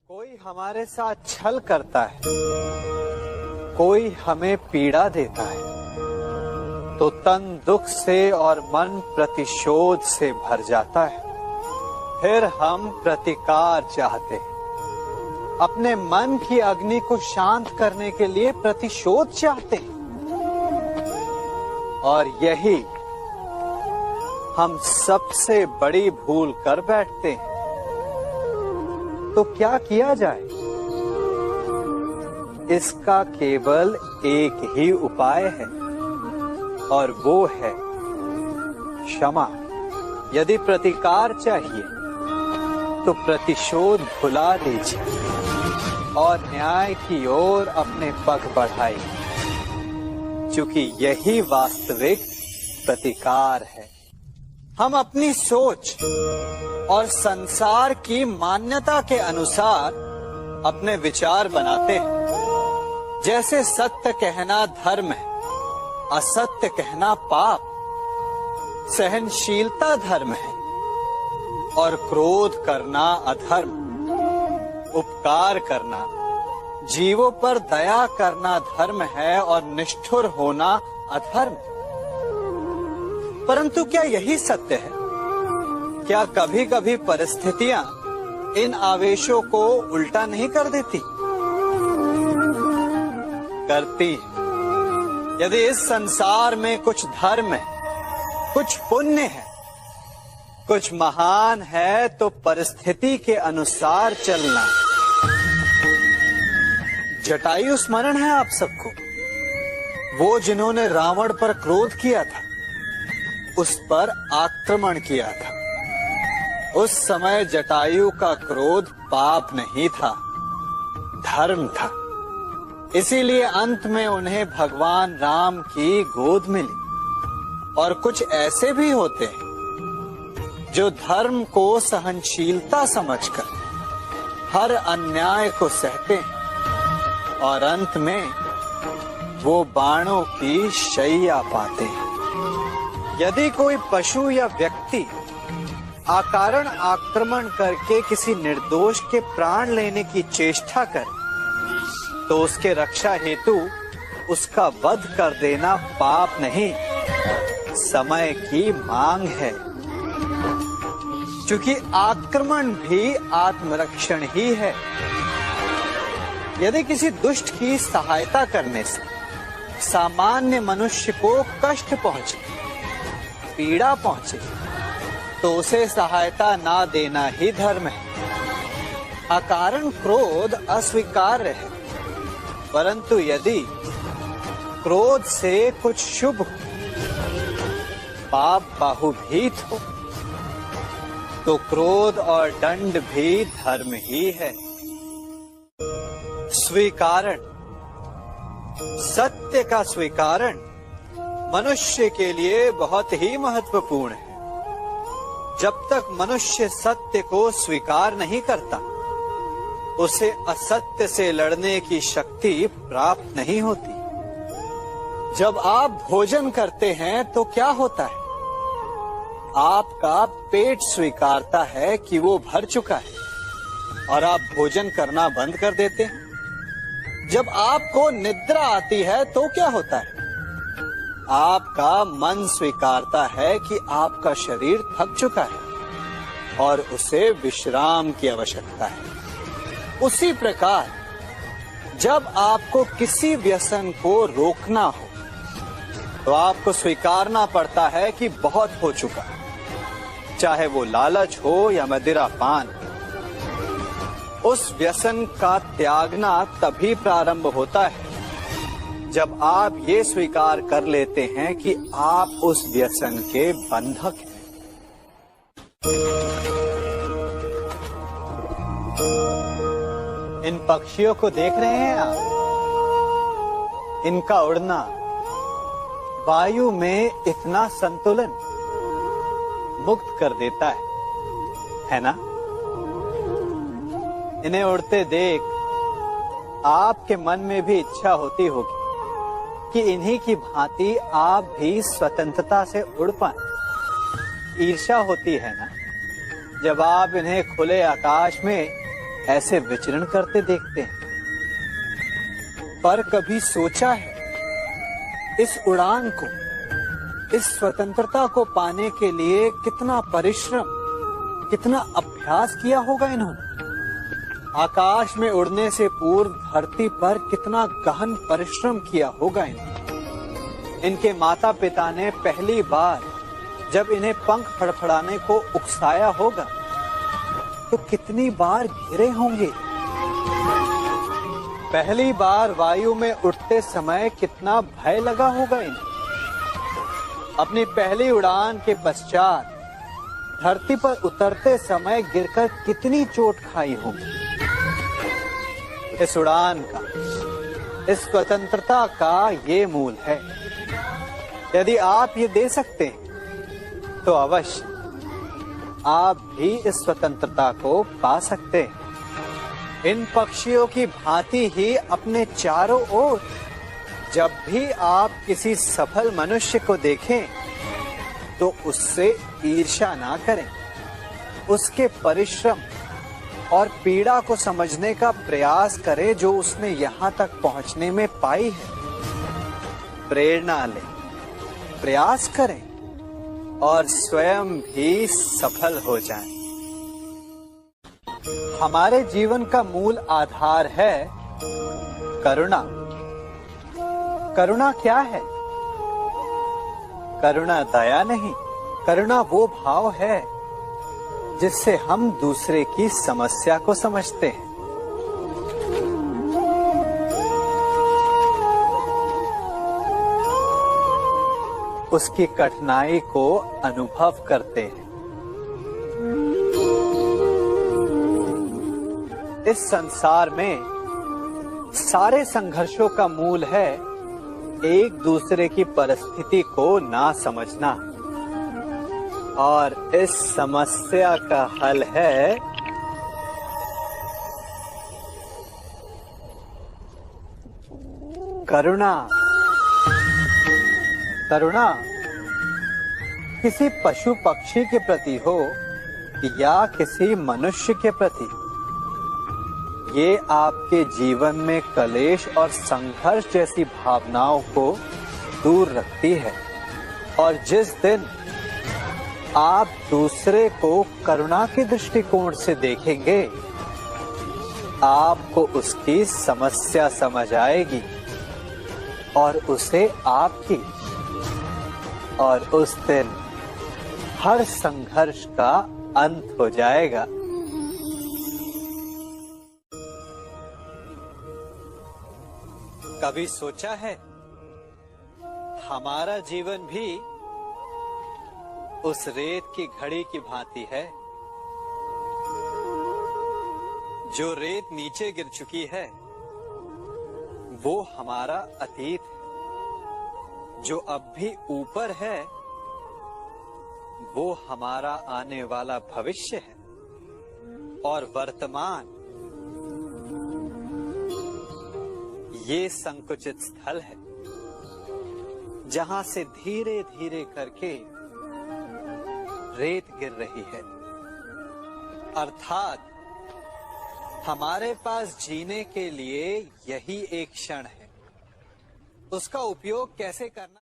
कोई हमारे साथ छल करता है, कोई हमें पीड़ा देता है, तो तन दुख से और मन प्रतिशोध से भर जाता है। फिर हम प्रतिकार चाहते हैं, अपने मन की अग्नि को शांत करने के लिए प्रतिशोध चाहते हैं। और यही हम सबसे बड़ी भूल कर बैठते हैं। तो क्या किया जाए? इसका केवल एक ही उपाय है और वो है क्षमा। यदि प्रतिकार चाहिए तो प्रतिशोध भुला दीजिए और न्याय की ओर अपने पग बढ़ाइए, क्योंकि यही वास्तविक प्रतिकार है। हम अपनी सोच और संसार की मान्यता के अनुसार अपने विचार बनाते हैं। जैसे सत्य कहना धर्म है, असत्य कहना पाप, सहनशीलता धर्म है और क्रोध करना अधर्म, उपकार करना, जीवों पर दया करना धर्म है और निष्ठुर होना अधर्म। परंतु क्या यही सत्य है? क्या कभी कभी परिस्थितियां इन आवेशों को उल्टा नहीं कर देती? करती है। यदि इस संसार में कुछ धर्म है, कुछ पुण्य है, कुछ महान है, तो परिस्थिति के अनुसार चलना। जटायु स्मरण है आप सबको, वो जिन्होंने रावण पर क्रोध किया था, उस पर आक्रमण किया था। उस समय जटायु का क्रोध पाप नहीं था, धर्म था। इसीलिए अंत में उन्हें भगवान राम की गोद मिली। और कुछ ऐसे भी होते हैं जो धर्म को सहनशीलता समझकर हर अन्याय को सहते हैं और अंत में वो बाणों की शैया पाते हैं। यदि कोई पशु या व्यक्ति अकारण आक्रमण करके किसी निर्दोष के प्राण लेने की चेष्टा करे, तो उसके रक्षा हेतु उसका वध कर देना पाप नहीं, समय की मांग है। क्योंकि आक्रमण भी आत्मरक्षण ही है। यदि किसी दुष्ट की सहायता करने से सामान्य मनुष्य को कष्ट पहुंचे, पीड़ा पहुंचे, तो उसे सहायता ना देना ही धर्म है। अकारण क्रोध अस्वीकार्य है, परंतु यदि क्रोध से कुछ शुभ हो, पाप बाहुभीत हो, तो क्रोध और दंड भी धर्म ही है। स्वीकारण, सत्य का स्वीकारण मनुष्य के लिए बहुत ही महत्वपूर्ण है। जब तक मनुष्य सत्य को स्वीकार नहीं करता, उसे असत्य से लड़ने की शक्ति प्राप्त नहीं होती। जब आप भोजन करते हैं तो क्या होता है? आपका पेट स्वीकारता है कि वो भर चुका है और आप भोजन करना बंद कर देते हैं। जब आपको निद्रा आती है तो क्या होता है? आपका मन स्वीकारता है कि आपका शरीर थक चुका है और उसे विश्राम की आवश्यकता है। उसी प्रकार जब आपको किसी व्यसन को रोकना हो, तो आपको स्वीकारना पड़ता है कि बहुत हो चुका, चाहे वो लालच हो या मदिरा पान। उस व्यसन का त्यागना तभी प्रारंभ होता है जब आप ये स्वीकार कर लेते हैं कि आप उस व्यसन के बंधक हैं। इन पक्षियों को देख रहे हैं आप? इनका उड़ना, वायु में इतना संतुलन मुक्त कर देता है ना? इन्हें उड़ते देख आपके मन में भी इच्छा होती होगी कि इन्हीं की भांति आप भी स्वतंत्रता से उड़ पाएं। ईर्ष्या होती है ना, जब आप इन्हें खुले आकाश में ऐसे विचरण करते देखते हैं, पर कभी सोचा है इस उड़ान को, इस स्वतंत्रता को पाने के लिए कितना परिश्रम, कितना अभ्यास किया होगा इन्होंने? आकाश में उड़ने से पूर्व धरती पर कितना गहन परिश्रम किया होगा इन्होंने। इनके माता पिता ने पहली बार जब इन्हें पंख फड़फड़ाने को उकसाया होगा तो कितनी बार गिरे होंगे। पहली बार वायु में उड़ते समय कितना भय लगा होगा इन्हें। अपनी पहली उड़ान के पश्चात धरती पर उतरते समय गिरकर कितनी चोट खाई होगी। इस उड़ान का, इस स्वतंत्रता का ये मूल है। यदि आप ये दे सकते हैं तो अवश्य आप भी इस स्वतंत्रता को पा सकते हैं। इन पक्षियों की भांति ही अपने चारों ओर जब भी आप किसी सफल मनुष्य को देखें तो उससे ईर्ष्या ना करें। उसके परिश्रम और पीड़ा को समझने का प्रयास करें जो उसने यहाँ तक पहुँचने में पाई है। प्रेरणा लें, प्रयास करें और स्वयं भी सफल हो जाएं। हमारे जीवन का मूल आधार है करुणा। करुणा क्या है? करुणा दया नहीं, करुणा वो भाव है जिससे हम दूसरे की समस्या को समझते हैं। उसकी कठिनाई को अनुभव करते हैं। इस संसार में सारे संघर्षों का मूल है एक दूसरे की परिस्थिति को ना समझना, और इस समस्या का हल है करुणा। करुणा किसी पशु पक्षी के प्रति हो या किसी मनुष्य के प्रति, ये आपके जीवन में कलेश और संघर्ष जैसी भावनाओं को दूर रखती है। और जिस दिन आप दूसरे को करुणा के दृष्टिकोण से देखेंगे, आपको उसकी समस्या समझ आएगी और उसे आपकी, और उस दिन हर संघर्ष का अंत हो जाएगा। कभी सोचा है हमारा जीवन भी उस रेत की घड़ी की भांति है? जो रेत नीचे गिर चुकी है वो हमारा अतीत है। जो अब भी ऊपर है वो हमारा आने वाला भविष्य है। और वर्तमान ये संकुचित स्थल है जहां से धीरे धीरे करके रेत गिर रही है। अर्थात हमारे पास जीने के लिए यही एक क्षण है। उसका उपयोग कैसे करना